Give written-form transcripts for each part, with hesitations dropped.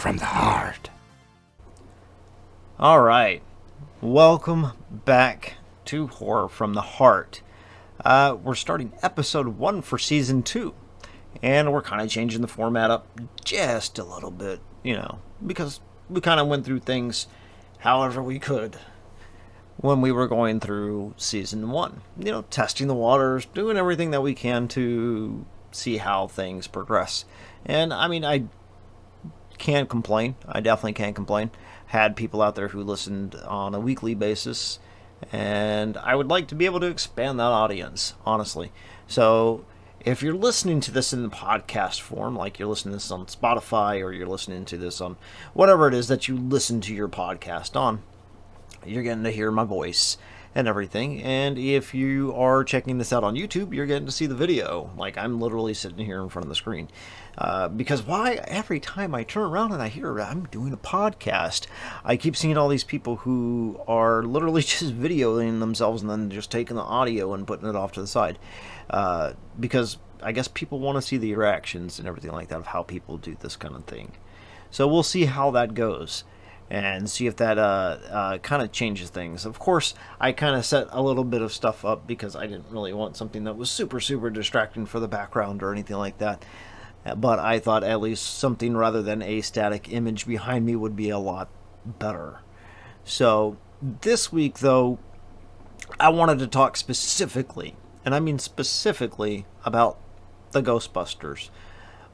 from the heart. All right, welcome back to Horror from the Heart. We're starting episode 1 for season 2, and we're kind of changing the format up just a little bit, because we kind of went through things however we could when we were going through season 1. Testing the waters, doing everything that we can to see how things progress. And I can't complain. I definitely can't complain. Had people out there who listened on a weekly basis, and I would like to be able to expand that audience, honestly. So if you're listening to this in the podcast form, like you're listening to this on Spotify, or you're listening to this on whatever it is that you listen to your podcast on, you're getting to hear my voice and everything. And if you are checking this out on YouTube, you're getting to see the video. Like, I'm literally sitting here in front of the screen. Because why every time I turn around and I hear I'm doing a podcast, I keep seeing all these people who are literally just videoing themselves and then just taking the audio and putting it off to the side. Because I guess people want to see the reactions and everything like that of how people do this kind of thing. So we'll see how that goes and see if that kind of changes things. Of course, I kind of set a little bit of stuff up because I didn't really want something that was super, super distracting for the background or anything like that. But I thought at least something rather than a static image behind me would be a lot better. So this week, though, I wanted to talk specifically, and I mean specifically, about the Ghostbusters.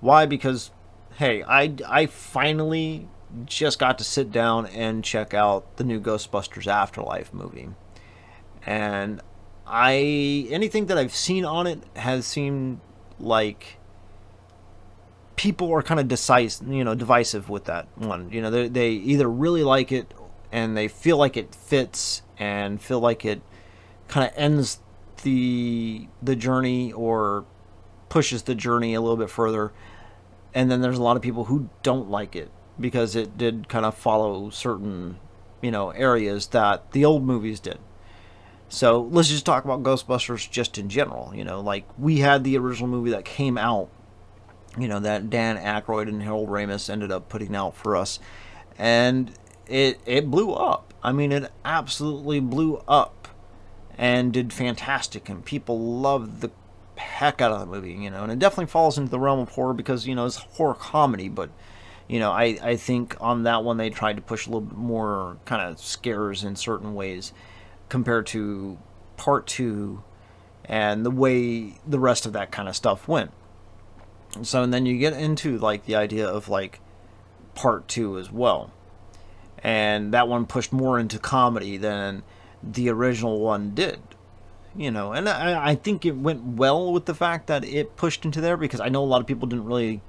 Why? Because, hey, I finally just got to sit down and check out the new Ghostbusters Afterlife movie. And anything that I've seen on it has seemed like people are kind of divisive with that one. They either really like it and they feel like it fits and feel like it kind of ends the journey or pushes the journey a little bit further. And then there's a lot of people who don't like it because it did kind of follow certain, areas that the old movies did. So let's just talk about Ghostbusters just in general. Like, we had the original movie that came out, that Dan Aykroyd and Harold Ramis ended up putting out for us. And it blew up. It absolutely blew up and did fantastic. And people loved the heck out of the movie, And it definitely falls into the realm of horror because, it's horror comedy. But, I think on that one they tried to push a little bit more kind of scares in certain ways compared to part 2 and the way the rest of that kind of stuff went. So, and then you get into, like, the idea of, like, part 2 as well. And that one pushed more into comedy than the original one did. And I think it went well with the fact that it pushed into there, because I know a lot of people didn't really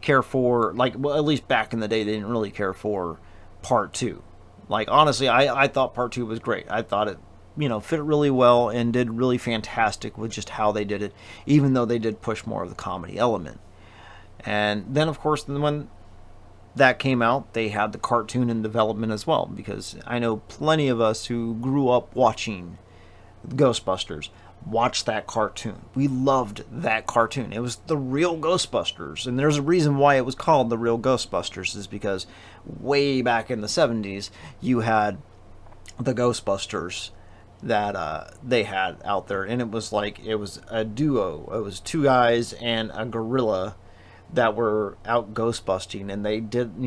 care for, at least back in the day, they didn't really care for part 2. Like, honestly, I thought part 2 was great. I thought it, fit really well and did really fantastic with just how they did it, even though they did push more of the comedy element. And then, of course, when that came out, they had the cartoon in development as well, because I know plenty of us who grew up watching Ghostbusters watched that cartoon. We loved that cartoon. It was the real Ghostbusters, and there's a reason why it was called the real Ghostbusters, is because way back in the 70s, you had the Ghostbusters that they had out there, and it was a duo. It was 2 guys and a gorilla that were out ghostbusting, and they did,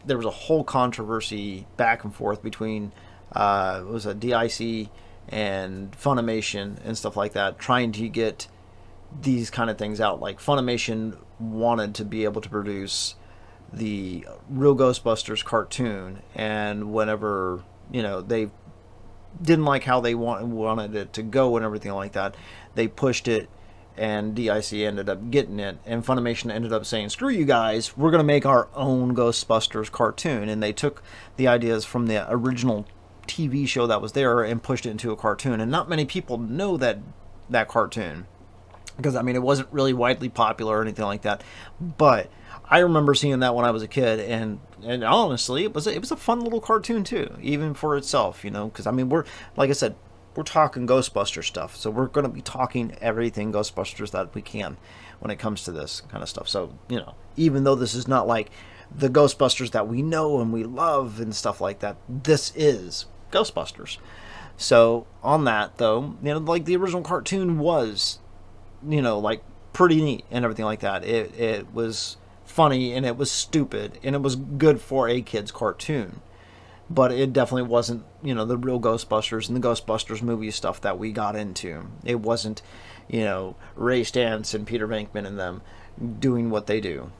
there was a whole controversy back and forth between it was a DIC and Funimation and stuff like that, trying to get these kind of things out. Like, Funimation wanted to be able to produce the real Ghostbusters cartoon, and whenever, they didn't like how they wanted it to go and everything like that, they pushed it, and DIC ended up getting it, and Funimation ended up saying, screw you guys, we're going to make our own Ghostbusters cartoon. And they took the ideas from the original TV show that was there and pushed it into a cartoon. And not many people know that cartoon, because it wasn't really widely popular or anything like that. But I remember seeing that when I was a kid, and honestly, it was a fun little cartoon too, even for itself, because we're, like I said, we're talking Ghostbuster stuff, so we're going to be talking everything Ghostbusters that we can when it comes to this kind of stuff. So, even though this is not like the Ghostbusters that we know and we love and stuff like that. This is Ghostbusters. So on that though, like the original cartoon was, like pretty neat and everything like that. It was funny and it was stupid and it was good for a kid's cartoon. But it definitely wasn't, the real Ghostbusters and the Ghostbusters movie stuff that we got into. It wasn't, Ray Stantz and Peter Venkman and them doing what they do.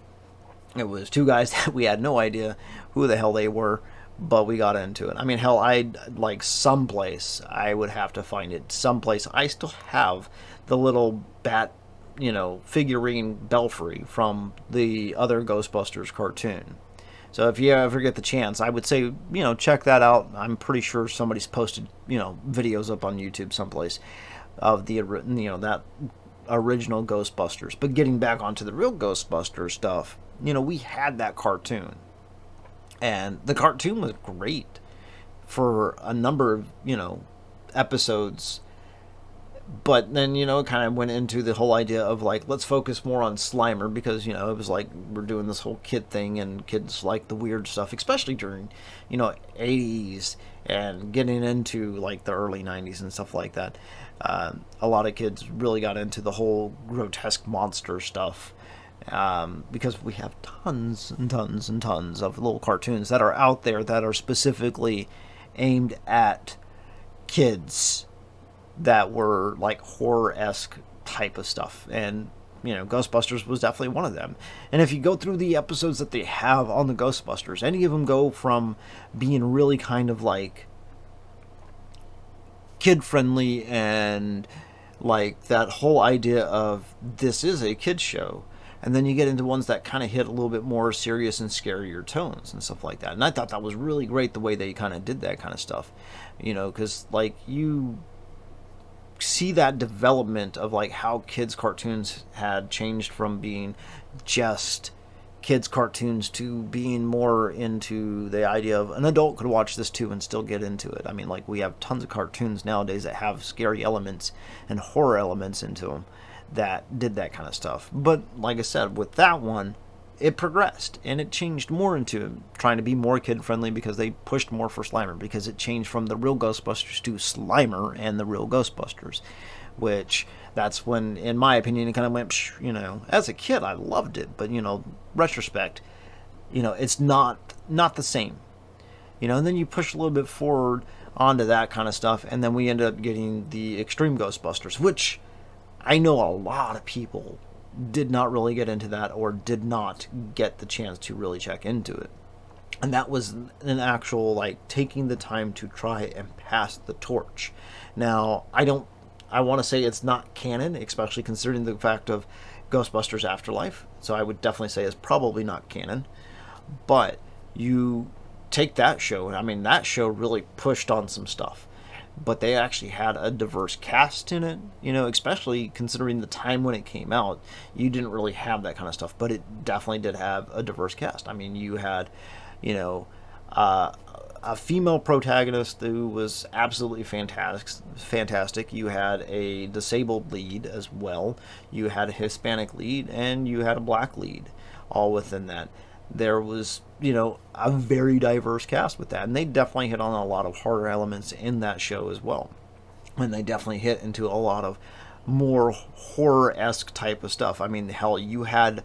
It was two guys that we had no idea who the hell they were, but we got into it. I mean, hell, someplace I would have to find it. Someplace I still have the little bat, figurine belfry from the other Ghostbusters cartoon. So if you ever get the chance, I would say, check that out. I'm pretty sure somebody's posted, videos up on YouTube someplace of the, that original Ghostbusters. But getting back onto the real Ghostbusters stuff, we had that cartoon. And the cartoon was great for a number of, episodes. But then, it kind of went into the whole idea of like, let's focus more on Slimer because, it was like we're doing this whole kid thing and kids like the weird stuff, especially during, 80s and getting into like the early 90s and stuff like that. A lot of kids really got into the whole grotesque monster stuff because we have tons and tons and tons of little cartoons that are out there that are specifically aimed at kids that were like horror-esque type of stuff. And, Ghostbusters was definitely one of them. And if you go through the episodes that they have on the Ghostbusters, any of them go from being really kind of like kid-friendly and like that whole idea of this is a kid's show. And then you get into ones that kind of hit a little bit more serious and scarier tones and stuff like that. And I thought that was really great the way they kind of did that kind of stuff. Because like you see that development of like how kids cartoons had changed from being just kids cartoons to being more into the idea of an adult could watch this too and still get into it. I mean, like we have tons of cartoons nowadays that have scary elements and horror elements into them that did that kind of stuff. But like I said, with that one, it progressed and it changed more into trying to be more kid friendly because they pushed more for Slimer, because it changed from the real Ghostbusters to Slimer and the real Ghostbusters, which that's when, in my opinion, it kind of went, as a kid I loved it, but retrospect, it's not the same, and then you push a little bit forward onto that kind of stuff, and then we ended up getting the Extreme Ghostbusters, which I know a lot of people did not really get into that or did not get the chance to really check into it. And that was an actual, like, taking the time to try and pass the torch. Now, I want to say it's not canon, especially considering the fact of Ghostbusters Afterlife. So I would definitely say it's probably not canon. But you take that show, and I mean, that show really pushed on some stuff. But they actually had a diverse cast in it, especially considering the time when it came out. You didn't really have that kind of stuff, but it definitely did have a diverse cast. I mean, you had, a female protagonist who was absolutely fantastic. You had a disabled lead as well. You had a Hispanic lead, and you had a black lead, all within that. There was, a very diverse cast with that. And they definitely hit on a lot of horror elements in that show as well. And they definitely hit into a lot of more horror-esque type of stuff. I mean, hell, you had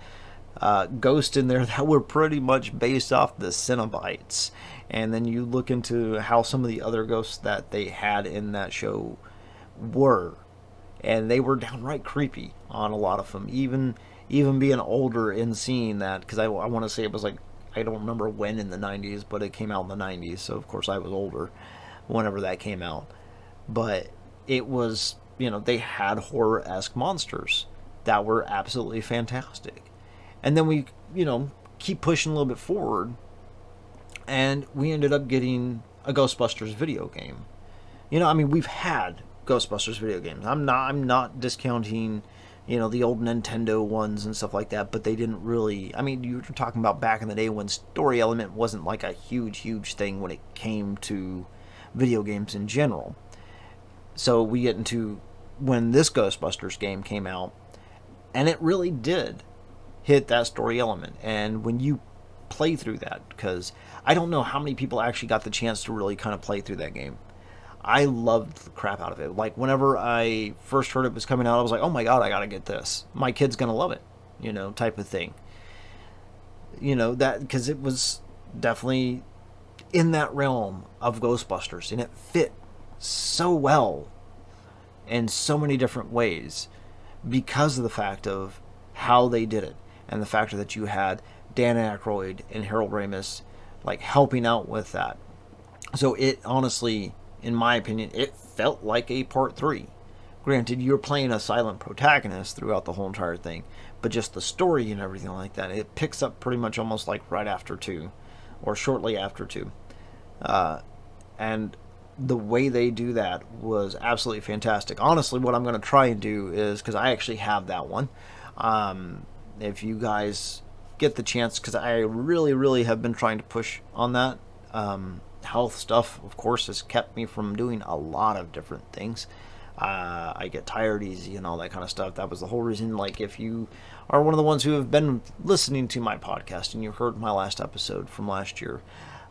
ghosts in there that were pretty much based off the Cenobites. And then you look into how some of the other ghosts that they had in that show were. And they were downright creepy on a lot of them. Even being older and seeing that, because I want to say it was like, I don't remember when in the 90s, but it came out in the 90s, so of course I was older whenever that came out. But it was, they had horror-esque monsters that were absolutely fantastic. And then we, keep pushing a little bit forward, and we ended up getting a Ghostbusters video game. We've had Ghostbusters video games. I'm not discounting the old Nintendo ones and stuff like that, but they didn't really, you were talking about back in the day when story element wasn't like a huge thing when it came to video games in general. So we get into when this Ghostbusters game came out, and it really did hit that story element. And when you play through that, because I don't know how many people actually got the chance to really kind of play through that game. I loved the crap out of it. Like, whenever I first heard it was coming out, I was like, oh my god, I gotta get this. My kid's gonna love it, type of thing. That, because it was definitely in that realm of Ghostbusters, and it fit so well in so many different ways because of the fact of how they did it, and the fact that you had Dan Aykroyd and Harold Ramis like helping out with that. So it honestly, in my opinion, it felt like a part 3. Granted, you're playing a silent protagonist throughout the whole entire thing, but just the story and everything like that, it picks up pretty much almost like right after 2, or shortly after 2. And the way they do that was absolutely fantastic. Honestly, what I'm going to try and do is, because I actually have that one, if you guys get the chance, because I really, really have been trying to push on that. Health stuff, of course, has kept me from doing a lot of different things. I get tired easy and all that kind of stuff. That was the whole reason, like, if you are one of the ones who have been listening to my podcast and you heard my last episode from last year,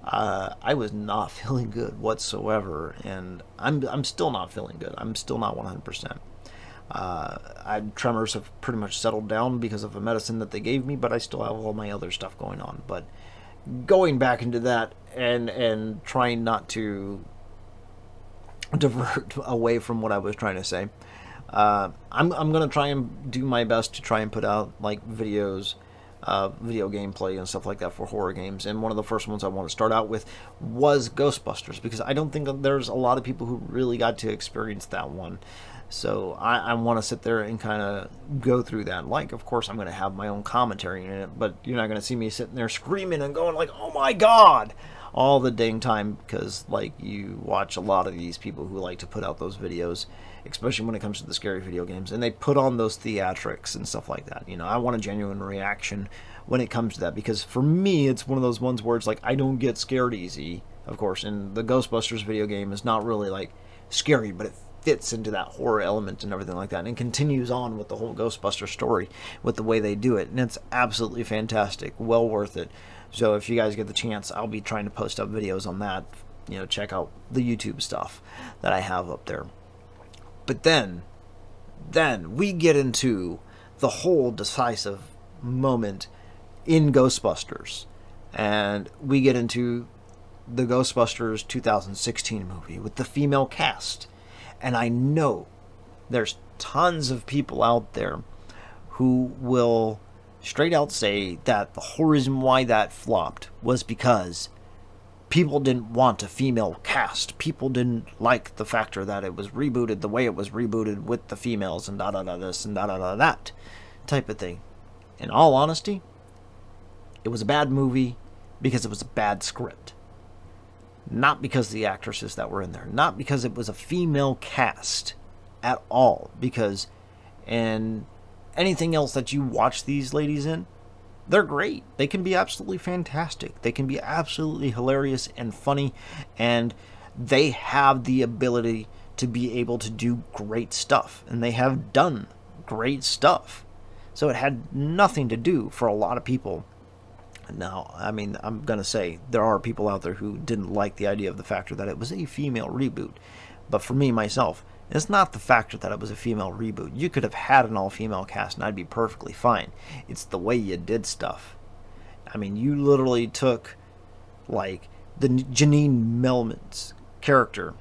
I was not feeling good whatsoever, and I'm still not feeling good. I'm still not 100%. Tremors have pretty much settled down because of a medicine that they gave me, but I still have all my other stuff going on. But going back into that and trying not to divert away from what I was trying to say, I'm going to try and do my best to try and put out like videos, video gameplay and stuff like that for horror games. And one of the first ones I want to start out with was Ghostbusters, because I don't think that there's a lot of people who really got to experience that one. So I want to sit there and kind of go through that. Like, of course, I'm going to have my own commentary in it, but you're not going to see me sitting there screaming and going like, oh my god, all the dang time, because like you watch a lot of these people who like to put out those videos, especially when it comes to the scary video games, and they put on those theatrics and stuff like that. I want a genuine reaction when it comes to that, because for me, it's one of those ones where it's like I don't get scared easy, of course, and the Ghostbusters video game is not really like scary, but it fits into that horror element and everything like that, and it continues on with the whole Ghostbuster story with the way they do it, and it's absolutely fantastic, well worth it. So if you guys get the chance, I'll be trying to post up videos on that. Check out the YouTube stuff that I have up there. But then we get into the whole decisive moment in Ghostbusters, and we get into the Ghostbusters 2016 movie with the female cast. And I know there's tons of people out there who will straight out say that the whole reason why that flopped was because people didn't want a female cast. People didn't like the factor that it was rebooted the way it was rebooted with the females and da-da-da this and da-da-da that type of thing. In all honesty, it was a bad movie because it was a bad script. Not because of the actresses that were in there. Not because it was a female cast at all. Because in anything else that you watch these ladies in, they're great. They can be absolutely fantastic. They can be absolutely hilarious and funny. And they have the ability to be able to do great stuff. And they have done great stuff. So it had nothing to do for a lot of people. Now, I mean, I'm going to say there are people out there who didn't like the idea of the factor that it was a female reboot. But for me, myself, it's not the factor that it was a female reboot. You could have had an all-female cast and I'd be perfectly fine. It's the way you did stuff. I mean, you literally took, like, the Janine Melman's character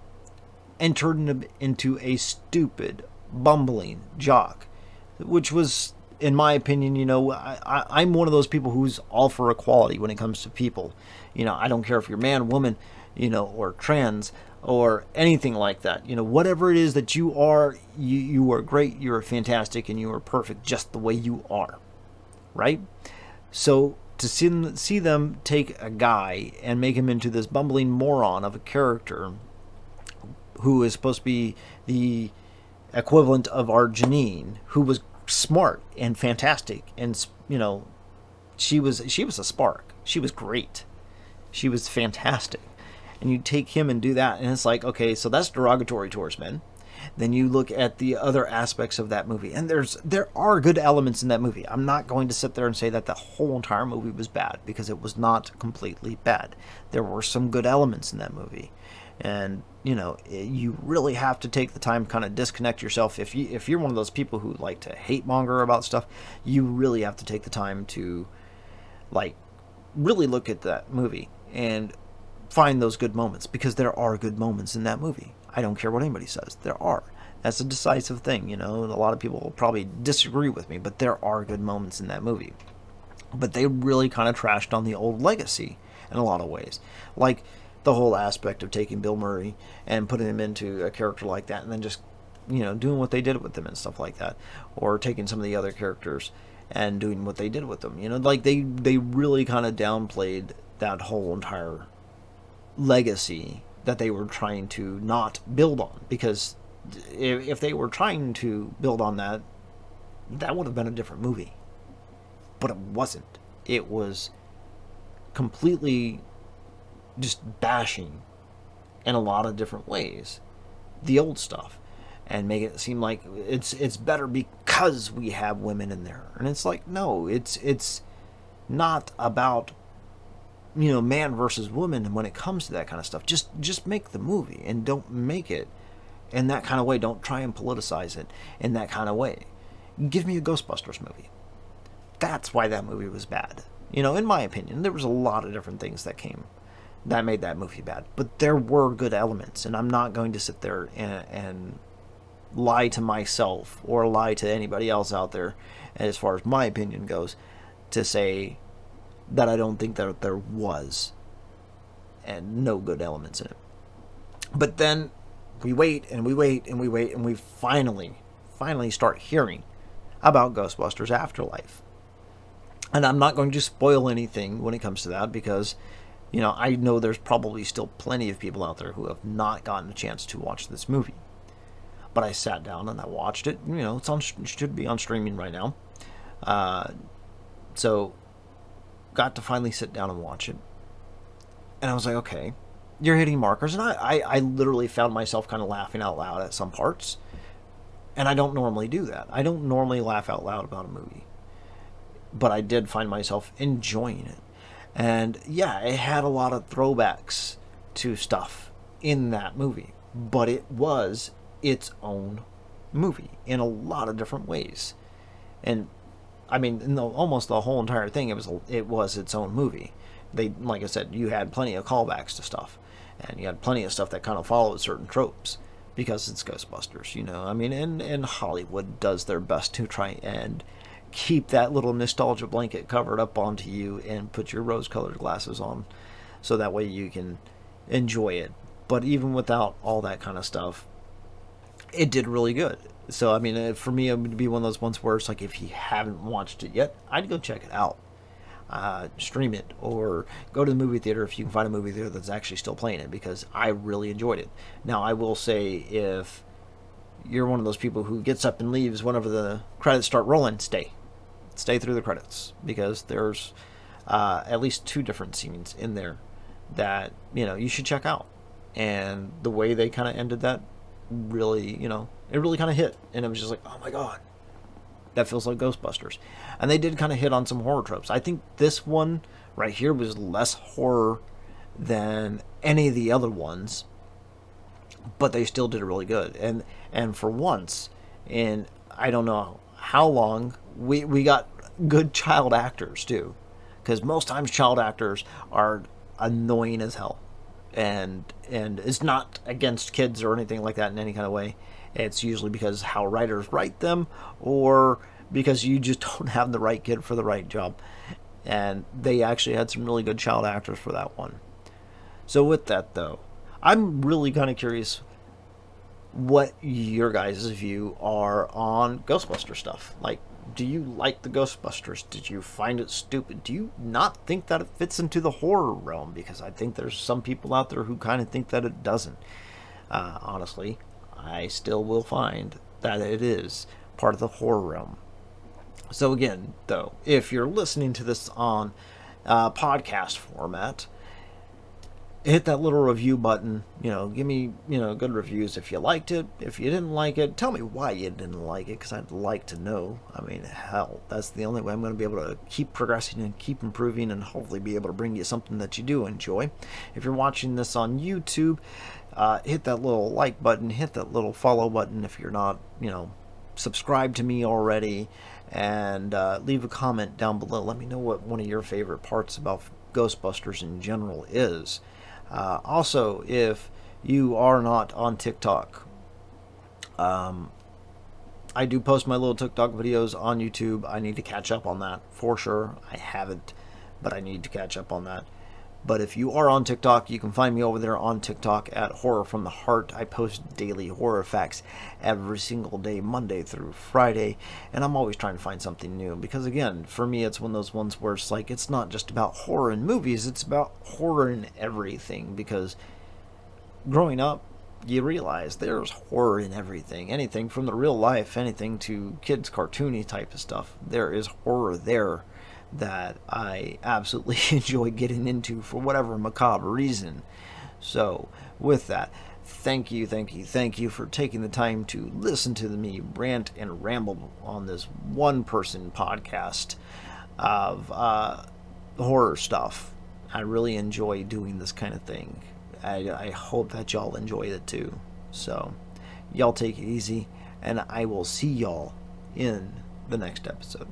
and turned him into a stupid, bumbling jock, which was, in my opinion, I'm one of those people who's all for equality when it comes to people. I don't care if you're man, woman, or trans, or anything like that. Whatever it is that you are, you are great, you are fantastic, and you are perfect just the way you are. Right? So to see them take a guy and make him into this bumbling moron of a character who is supposed to be the equivalent of our Janine, who was smart and fantastic, and she was a spark. She was great. She was fantastic. And you take him and do that, and it's like, okay, so that's derogatory towards men. Then you look at the other aspects of that movie, and there are good elements in that movie. I'm not going to sit there and say that the whole entire movie was bad, because it was not completely bad. There were some good elements in that movie. And you really have to take the time to kind of disconnect yourself. If you're one of those people who like to hate monger about stuff, you really have to take the time to like really look at that movie and find those good moments, because there are good moments in that movie. I don't care what anybody says, there are. That's a decisive thing. A lot of people will probably disagree with me, but there are good moments in that movie. But they really kind of trashed on the old legacy in a lot of ways, like the whole aspect of taking Bill Murray and putting him into a character like that, and then just doing what they did with them and stuff like that, or taking some of the other characters and doing what they did with them. Like they really kind of downplayed that whole entire legacy that they were trying to not build on, because if they were trying to build on that, that would have been a different movie. But it wasn't. It was completely just bashing in a lot of different ways the old stuff, and make it seem like it's better because we have women in there. And it's like, no, it's not about man versus woman. And when it comes to that kind of stuff, just make the movie, and don't make it in that kind of way. Don't try and politicize it in that kind of way. Give me a Ghostbusters movie. That's why that movie was bad. In my opinion, there was a lot of different things that made that movie bad, but there were good elements, and I'm not going to sit there and lie to myself or lie to anybody else out there, as far as my opinion goes, to say that I don't think that there was and no good elements in it. But then we wait and we wait and we wait, and we finally start hearing about Ghostbusters Afterlife. And I'm not going to spoil anything when it comes to that, because I know there's probably still plenty of people out there who have not gotten a chance to watch this movie. But I sat down and I watched it. It should be on streaming right now. So got to finally sit down and watch it. And I was like, okay, you're hitting markers. And I literally found myself kind of laughing out loud at some parts. And I don't normally do that. I don't normally laugh out loud about a movie. But I did find myself enjoying it. And yeah, it had a lot of throwbacks to stuff in that movie. But it was its own movie in a lot of different ways. And I mean, almost the whole entire thing, it was its own movie. Like I said, you had plenty of callbacks to stuff, and you had plenty of stuff that kind of followed certain tropes, because it's Ghostbusters. I mean, and Hollywood does their best to try and keep that little nostalgia blanket covered up onto you and put your rose-colored glasses on, so that way you can enjoy it. But even without all that kind of stuff, it did really good. So, I mean, for me, it would be one of those ones where it's like, if you haven't watched it yet, I'd go check it out. Stream it, or go to the movie theater if you can find a movie theater that's actually still playing it, because I really enjoyed it. Now, I will say, if you're one of those people who gets up and leaves whenever the credits start rolling, stay through the credits, because there's at least 2 different scenes in there that you should check out. And the way they kind of ended that, really, it really kind of hit, and it was just like, oh my god, that feels like Ghostbusters. And they did kind of hit on some horror tropes. I think this one right here was less horror than any of the other ones, but they still did it really good. And for once, in I don't know how long, we got good child actors too, because most times child actors are annoying as hell, and it's not against kids or anything like that in any kind of way. It's usually because how writers write them, or because you just don't have the right kid for the right job. And they actually had some really good child actors for that one. So with that, though, I'm really kind of curious what your guys' view are on Ghostbuster stuff. Like, do you like the Ghostbusters? Did you find it stupid? Do you not think that it fits into the horror realm? Because I think there's some people out there who kind of think that it doesn't. Honestly, I still will find that it is part of the horror realm. So again, though, if you're listening to this on podcast format, hit that little review button. Give me, good reviews if you liked it. If you didn't like it, tell me why you didn't like it, because I'd like to know. I mean, hell, that's the only way I'm going to be able to keep progressing and keep improving, and hopefully be able to bring you something that you do enjoy. If you're watching this on YouTube, hit that little like button, hit that little follow button if you're not, subscribe to me already, and leave a comment down below. Let me know what one of your favorite parts about Ghostbusters in general is. Also, if you are not on TikTok, I do post my little TikTok videos on YouTube. I need to catch up on that for sure. I haven't, but I need to catch up on that. But if you are on TikTok, you can find me over there on TikTok at Horror from the Heart. I post daily horror facts every single day, Monday through Friday, and I'm always trying to find something new. Because again, for me, it's one of those ones where it's like, it's not just about horror in movies, it's about horror in everything. Because growing up, you realize there's horror in everything. Anything from the real life, anything to kids' cartoony type of stuff. There is horror there that I absolutely enjoy getting into for whatever macabre reason. So, with that, thank you for taking the time to listen to me rant and ramble on this one-person podcast of horror stuff. I really enjoy doing this kind of thing. I hope that y'all enjoy it too. So, y'all take it easy, and I will see y'all in the next episode.